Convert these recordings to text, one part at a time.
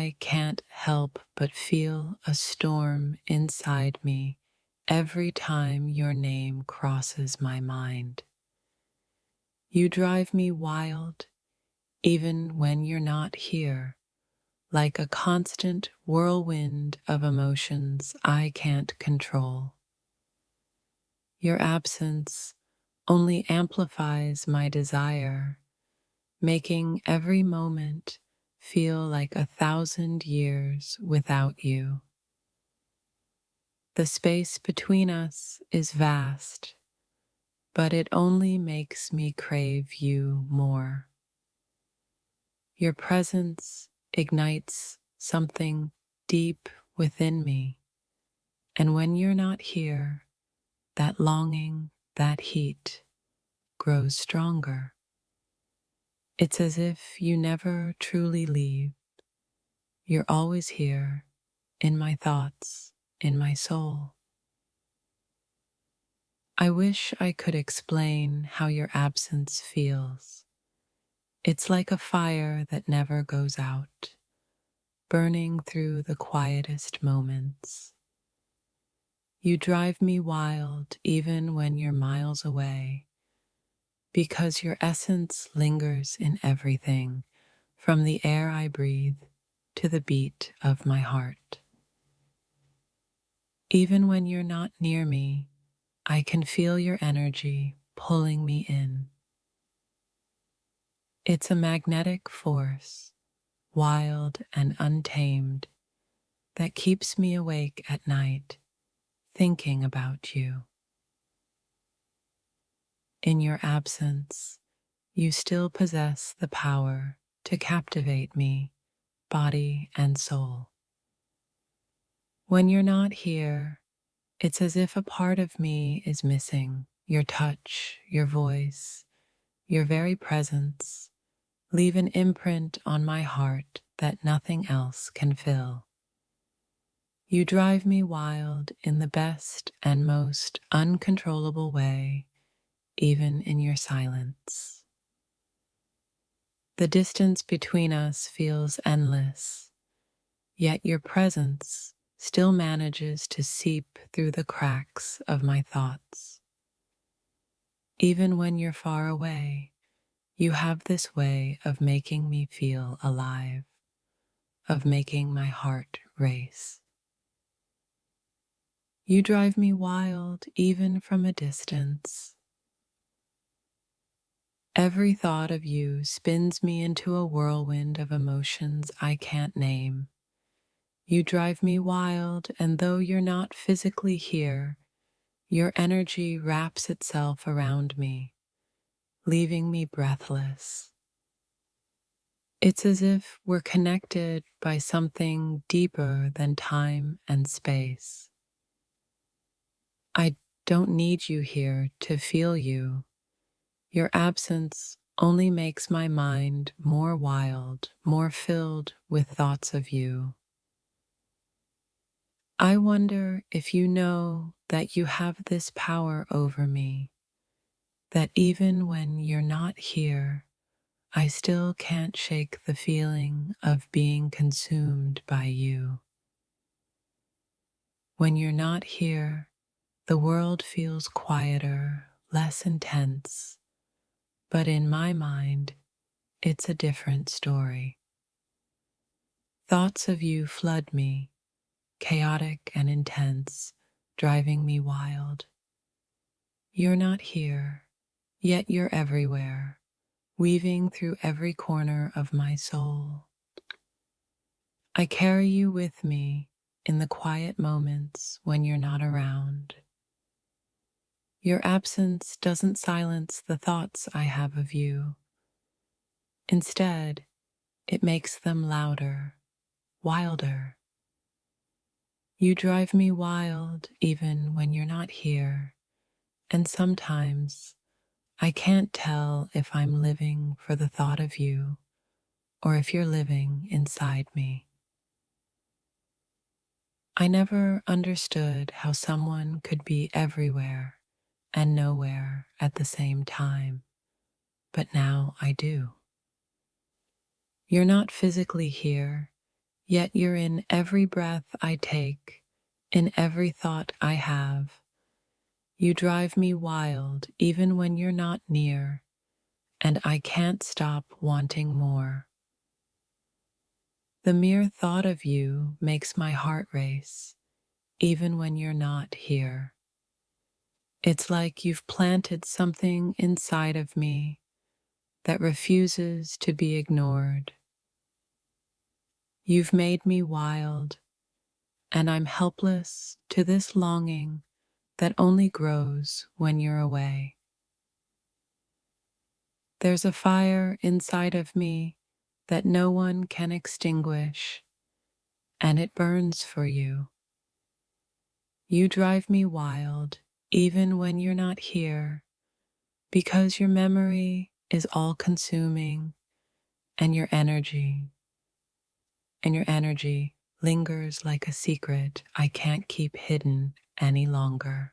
I can't help but feel a storm inside me every time your name crosses my mind. You drive me wild, even when you're not here, like a constant whirlwind of emotions I can't control. Your absence only amplifies my desire, making every moment feel like 1,000 years without you. The space between us is vast, but it only makes me crave you more. Your presence ignites something deep within me, and when you're not here, that longing, that heat, grows stronger. It's as if you never truly leave. You're always here, in my thoughts, in my soul. I wish I could explain how your absence feels. It's like a fire that never goes out, burning through the quietest moments. You drive me wild even when you're miles away, because your essence lingers in everything, from the air I breathe to the beat of my heart. Even when you're not near me, I can feel your energy pulling me in. It's a magnetic force, wild and untamed, that keeps me awake at night, thinking about you. In your absence, you still possess the power to captivate me, body and soul. When you're not here, it's as if a part of me is missing. Your touch, your voice, your very presence leave an imprint on my heart that nothing else can fill. You drive me wild in the best and most uncontrollable way, even in your silence. The distance between us feels endless, yet your presence still manages to seep through the cracks of my thoughts. Even when you're far away, you have this way of making me feel alive, of making my heart race. You drive me wild even from a distance. Every thought of you spins me into a whirlwind of emotions I can't name. You drive me wild, and though you're not physically here, your energy wraps itself around me, leaving me breathless. It's as if we're connected by something deeper than time and space. I don't need you here to feel you. Your absence only makes my mind more wild, more filled with thoughts of you. I wonder if you know that you have this power over me, that even when you're not here, I still can't shake the feeling of being consumed by you. When you're not here, the world feels quieter, less intense, but in my mind, it's a different story. Thoughts of you flood me, chaotic and intense, driving me wild. You're not here, yet you're everywhere, weaving through every corner of my soul. I carry you with me in the quiet moments when you're not around. Your absence doesn't silence the thoughts I have of you. Instead, it makes them louder, wilder. You drive me wild even when you're not here, and sometimes I can't tell if I'm living for the thought of you or if you're living inside me. I never understood how someone could be everywhere and nowhere at the same time, but now I do. You're not physically here, Yet you're in every breath I take, in every thought I have. You drive me wild even when you're not near, and I can't stop wanting more. The mere thought of you makes my heart race, even when you're not here. It's like you've planted something inside of me that refuses to be ignored. You've made me wild, and I'm helpless to this longing that only grows when you're away. There's a fire inside of me that no one can extinguish, and it burns for you. You drive me wild even when you're not here, because your memory is all consuming, and your energy lingers like a secret I can't keep hidden any longer.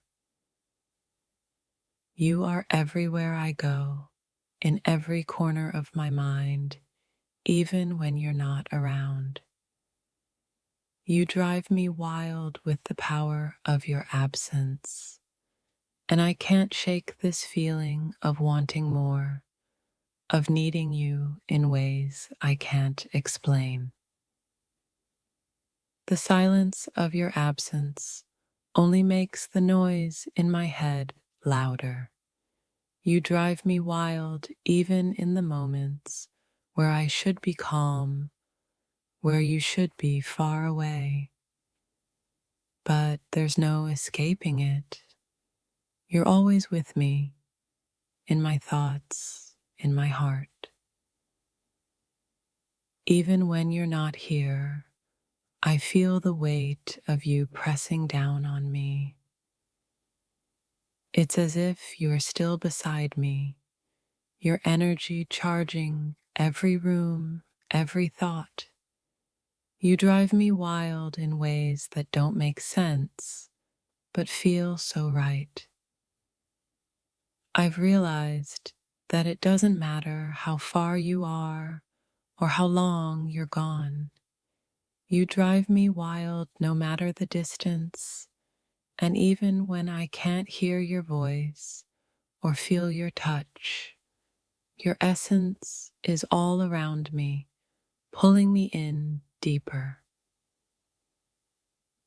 You are everywhere I go, in every corner of my mind, even when you're not around. You drive me wild with the power of your absence, and I can't shake this feeling of wanting more, of needing you in ways I can't explain. The silence of your absence only makes the noise in my head louder. You drive me wild even in the moments where I should be calm, where you should be far away. But there's no escaping it. You're always with me, in my thoughts, in my heart. Even when you're not here, I feel the weight of you pressing down on me. It's as if you are still beside me, your energy charging every room, every thought. You drive me wild in ways that don't make sense, but feel so right. I've realized that it doesn't matter how far you are or how long you're gone. You drive me wild no matter the distance, and even when I can't hear your voice or feel your touch, your essence is all around me, pulling me in deeper.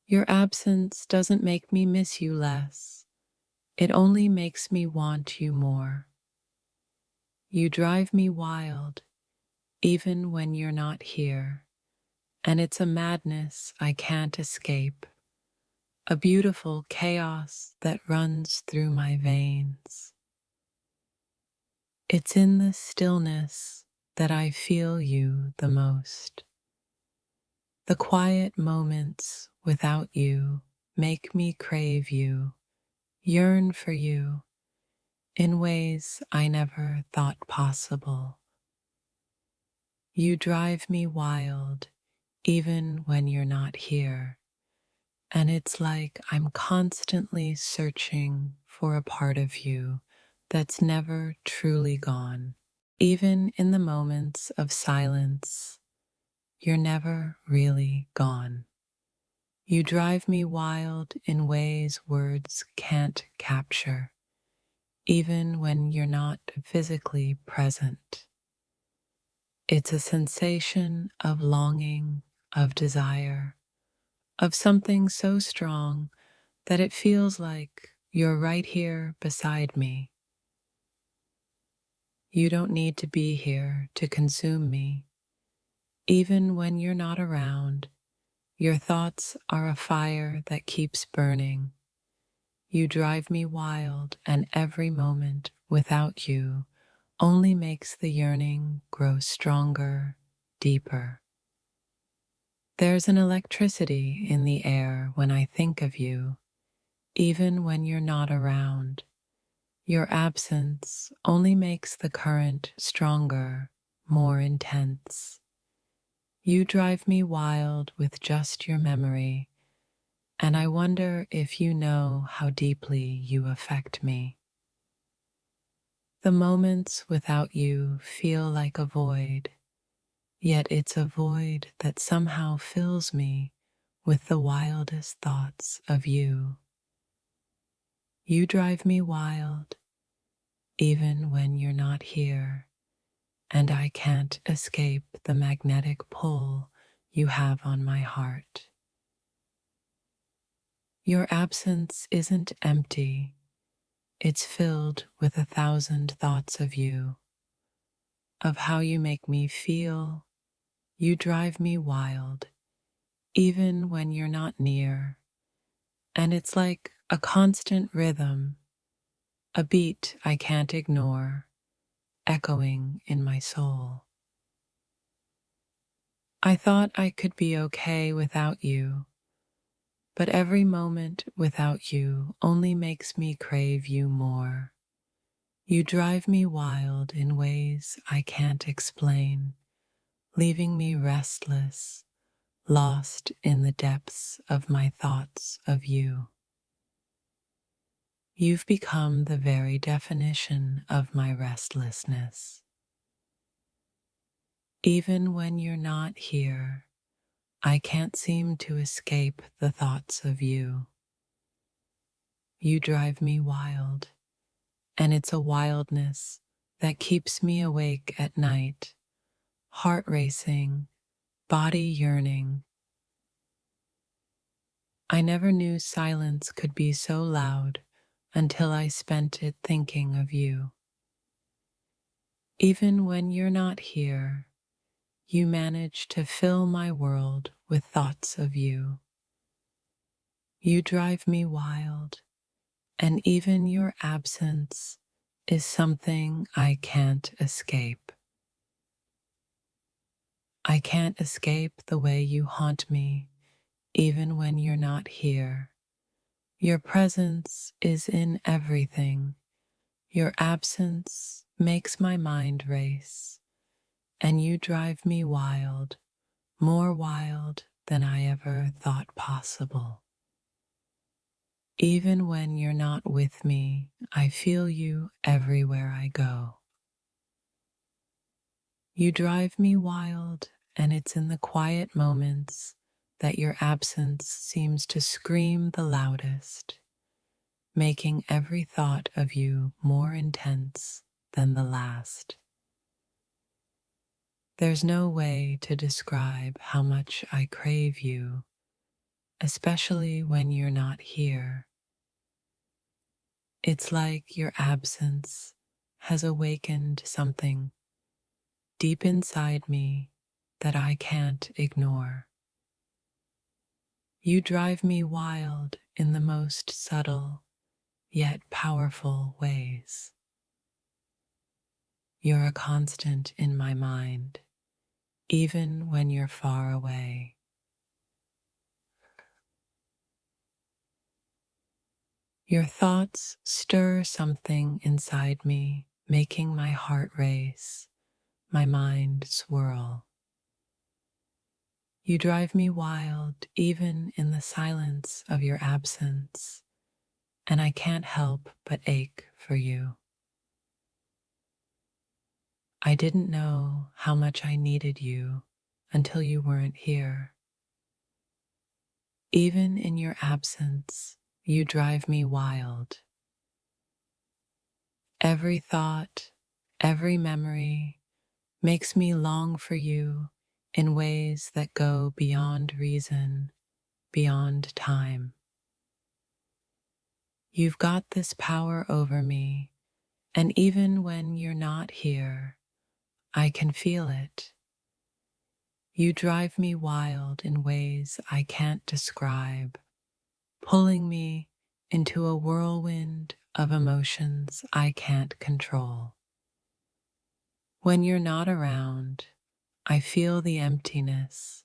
Your absence doesn't make me miss you less. It only makes me want you more. You drive me wild, even when you're not here, and it's a madness I can't escape, a beautiful chaos that runs through my veins. It's in the stillness that I feel you the most. The quiet moments without you make me crave you, yearn for you, in ways I never thought possible. You drive me wild, even when you're not here, and it's like I'm constantly searching for a part of you that's never truly gone. Even in the moments of silence, you're never really gone. You drive me wild in ways words can't capture, even when you're not physically present. It's a sensation of longing, of desire, of something so strong that it feels like you're right here beside me. You don't need to be here to consume me. Even when you're not around, your thoughts are a fire that keeps burning. You drive me wild, and every moment without you only makes the yearning grow stronger, deeper. There's an electricity in the air when I think of you, even when you're not around. Your absence only makes the current stronger, more intense. You drive me wild with just your memory, and I wonder if you know how deeply you affect me. The moments without you feel like a void, yet it's a void that somehow fills me with the wildest thoughts of you. You drive me wild, even when you're not here, and I can't escape the magnetic pull you have on my heart. Your absence isn't empty, it's filled with 1,000 thoughts of you, of how you make me feel. You drive me wild, even when you're not near, and it's like a constant rhythm, a beat I can't ignore, echoing in my soul. I thought I could be okay without you, but every moment without you only makes me crave you more. You drive me wild in ways I can't explain, leaving me restless, lost in the depths of my thoughts of you. You've become the very definition of my restlessness. Even when you're not here, I can't seem to escape the thoughts of you. You drive me wild, and it's a wildness that keeps me awake at night, heart racing, body yearning. I never knew silence could be so loud until I spent it thinking of you. Even when you're not here, you manage to fill my world with thoughts of you. You drive me wild, and even your absence is something I can't escape. I can't escape the way you haunt me, even when you're not here. Your presence is in everything. Your absence makes my mind race, and you drive me wild, more wild than I ever thought possible. Even when you're not with me, I feel you everywhere I go. You drive me wild, and it's in the quiet moments that your absence seems to scream the loudest, making every thought of you more intense than the last. There's no way to describe how much I crave you, especially when you're not here. It's like your absence has awakened something deep inside me that I can't ignore. You drive me wild in the most subtle yet powerful ways. You're a constant in my mind, even when you're far away. Your thoughts stir something inside me, making my heart race, my mind swirl. You drive me wild even in the silence of your absence, and I can't help but ache for you. I didn't know how much I needed you until you weren't here. Even in your absence, you drive me wild. Every thought, every memory makes me long for you in ways that go beyond reason, beyond time. You've got this power over me, and even when you're not here, I can feel it. You drive me wild in ways I can't describe, pulling me into a whirlwind of emotions I can't control. When you're not around, I feel the emptiness,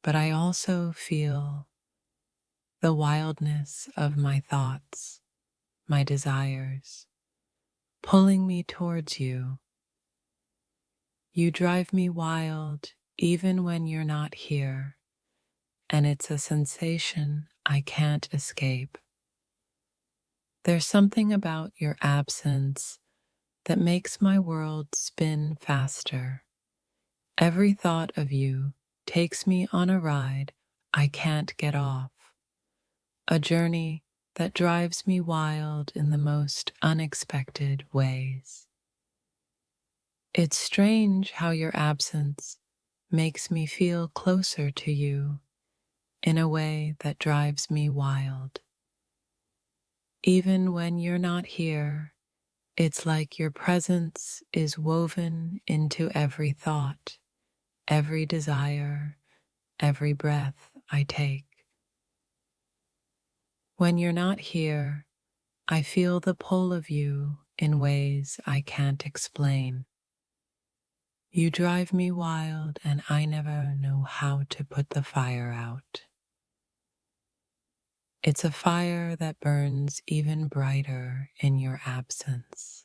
but I also feel the wildness of my thoughts, my desires, pulling me towards you. You drive me wild even when you're not here, and it's a sensation I can't escape. There's something about your absence that makes my world spin faster, Every thought of you takes me on a ride I can't get off, a journey that drives me wild in the most unexpected ways. It's strange how your absence makes me feel closer to you in a way that drives me wild. Even when you're not here, it's like your presence is woven into every thought, every desire, every breath I take. When you're not here, I feel the pull of you in ways I can't explain. You drive me wild, and I never know how to put the fire out. It's a fire that burns even brighter in your absence.